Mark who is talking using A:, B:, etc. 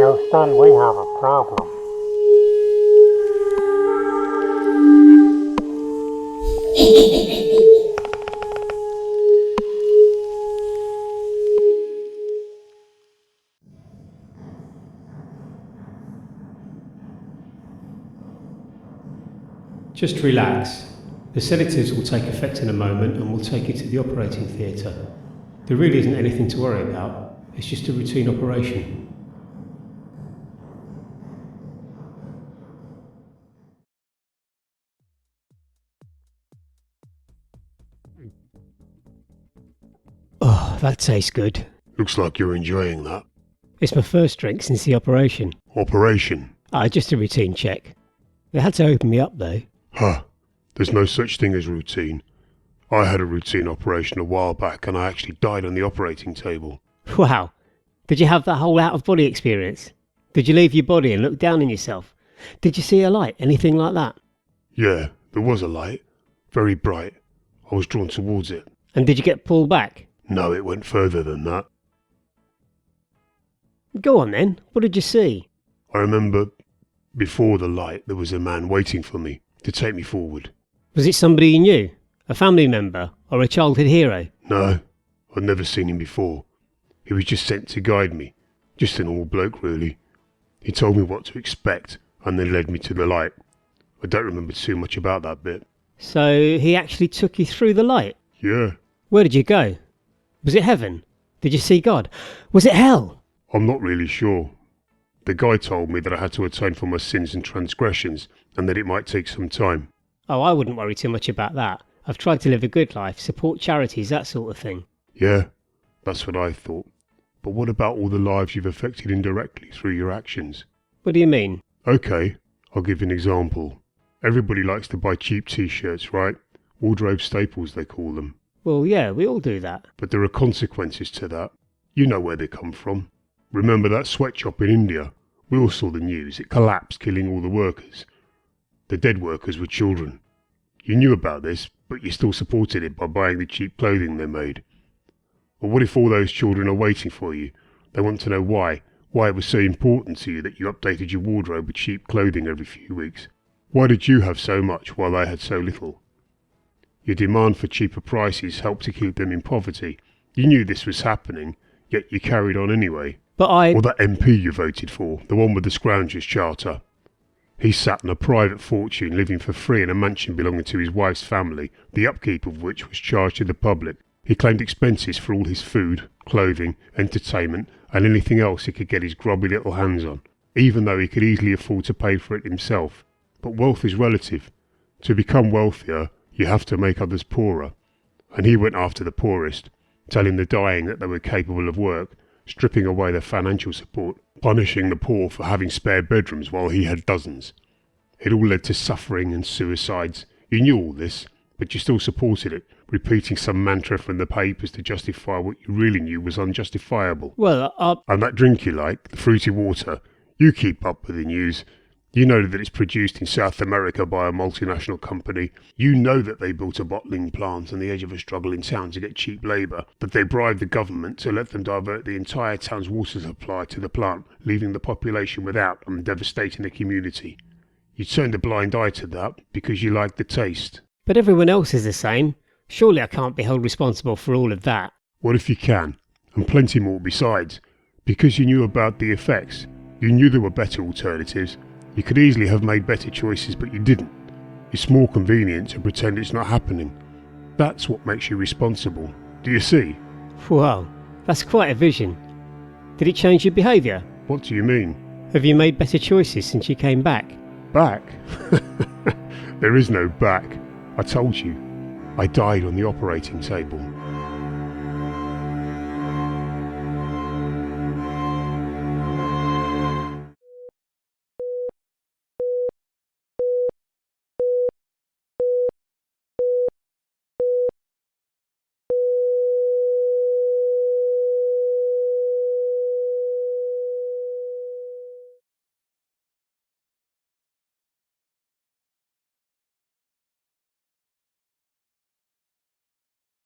A: Now, Stan, we have a problem.
B: Just relax. The sedatives will take effect in a moment and we'll take you to the operating theatre. There really isn't anything to worry about. It's just a routine operation. Oh, that tastes good.
C: Looks like you're enjoying that.
B: It's my first drink since the operation.
C: Operation?
B: Just a routine check. They had to open me up though.
C: Huh. There's no such thing as routine. I had a routine operation a while back and I actually died on the operating table.
B: Wow. Did you have that whole out-of-body experience? Did you leave your body and look down on yourself? Did you see a light? Anything like that?
C: Yeah, there was a light. Very bright. I was drawn towards it.
B: And did you get pulled back?
C: No, it went further than that.
B: Go on then. What did you see?
C: I remember before the light there was a man waiting for me to take me forward.
B: Was it somebody you knew? A family member? Or a childhood hero?
C: No, I'd never seen him before. He was just sent to guide me. Just a normal bloke, really. He told me what to expect and then led me to the light. I don't remember too much about that bit.
B: So he actually took you through the light?
C: Yeah.
B: Where did you go? Was it heaven? Did you see God? Was it hell?
C: I'm not really sure. The guy told me that I had to atone for my sins and transgressions and that it might take some time.
B: Oh, I wouldn't worry too much about that. I've tried to live a good life, support charities, that sort of thing.
C: Yeah, that's what I thought. But what about all the lives you've affected indirectly through your actions?
B: What do you mean?
C: Okay, I'll give you an example. Everybody likes to buy cheap t-shirts, right? Wardrobe staples, they call them.
B: Well, yeah, we all do that.
C: But there are consequences to that. You know where they come from. Remember that sweatshop in India? We all saw the news. It collapsed, killing all the workers. The dead workers were children. You knew about this, but you still supported it by buying the cheap clothing they made. Well, what if all those children are waiting for you? They want to know why it was so important to you that you updated your wardrobe with cheap clothing every few weeks. Why did you have so much while they had so little? Your demand for cheaper prices helped to keep them in poverty. You knew this was happening, yet you carried on anyway.
B: But
C: Or that MP you voted for, the one with the Scroungers Charter. He sat on a private fortune, living for free in a mansion belonging to his wife's family, the upkeep of which was charged to the public. He claimed expenses for all his food, clothing, entertainment, and anything else he could get his grubby little hands on, even though he could easily afford to pay for it himself. But wealth is relative. To become wealthier, you have to make others poorer. And he went after the poorest, telling the dying that they were capable of work, stripping away their financial support, punishing the poor for having spare bedrooms while he had dozens. It all led to suffering and suicides. You knew all this, but you still supported it, repeating some mantra from the papers to justify what you really knew was unjustifiable.
B: well,
C: And that drink you like, the fruity water, you keep up with the news. You know that it's produced in South America by a multinational company. You know that they built a bottling plant on the edge of a struggling town to get cheap labour, that they bribed the government to let them divert the entire town's water supply to the plant, leaving the population without and devastating the community. You turned a blind eye to that because you liked the taste.
B: but everyone else is the same. Surely I can't be held responsible for all of that.
C: What if you can? And plenty more besides. Because you knew about the effects. You knew there were better alternatives. You could easily have made better choices, but you didn't. It's more convenient to pretend it's not happening. That's what makes you responsible. Do you see?
B: Wow, that's quite a vision. Did it change your behaviour?
C: What do you mean?
B: Have you made better choices since you came back?
C: Back? There is no back. I told you. I died on the operating table.